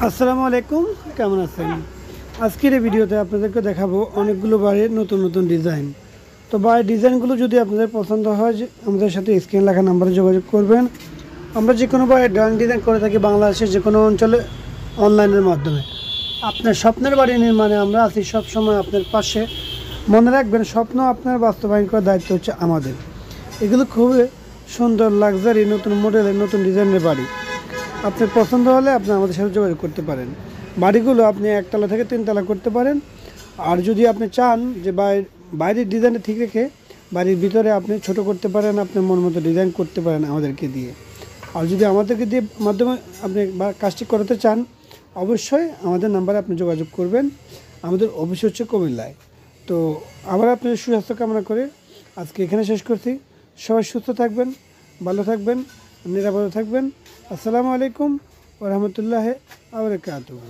আসসালামু আলাইকুম, কেমন আছেন? আজকের এই ভিডিওতে আপনাদেরকে দেখাবো অনেকগুলো বাড়ির নতুন নতুন ডিজাইন। তো বাড়ির ডিজাইনগুলো যদি আপনাদের পছন্দ হয়, আমাদের সাথে স্ক্রিন লেখা নাম্বারে যোগাযোগ করবেন। আমরা যে কোনো বাড়ির ড্রয়িং ডিজাইন করে থাকি বাংলাদেশের যে কোনো অঞ্চলে অনলাইনের মাধ্যমে। আপনার স্বপ্নের বাড়ি নির্মাণে আমরা আছি সবসময় আপনার পাশে। মনে রাখবেন, স্বপ্ন আপনার বাস্তবায়ন করার দায়িত্ব হচ্ছে আমাদের। এগুলো খুবই সুন্দর লাক্সারি নতুন মডেলের নতুন ডিজাইনের বাড়ি। আপনার পছন্দ হলে আপনি আমাদের সাথে যোগাযোগ করতে পারেন। বাড়িগুলো আপনি একতলা থেকে তিনতলা করতে পারেন। আর যদি আপনি চান যে বাইরের ডিজাইনটা ঠিক রেখে বাড়ির ভিতরে আপনি ছোট করতে পারেন, আপনার মন মতো ডিজাইন করতে পারেন আমাদেরকে দিয়ে। আর যদি আমাদেরকে দিয়ে মাধ্যমে আপনি কাজটি করাতে চান, অবশ্যই আমাদের নাম্বারে আপনি যোগাযোগ করবেন। আমাদের অফিস হচ্ছে কুমিল্লায়। তো আবার আপনাদের সুস্বাস্থ্য কামনা করে আজকে এখানে শেষ করছি। সবাই সুস্থ থাকবেন, ভালো থাকবেন, নিরাপদে থাকবেন। আসসালামু আলাইকুম ওয়া রাহমাতুল্লাহি ওয়া বারাকাতুহু।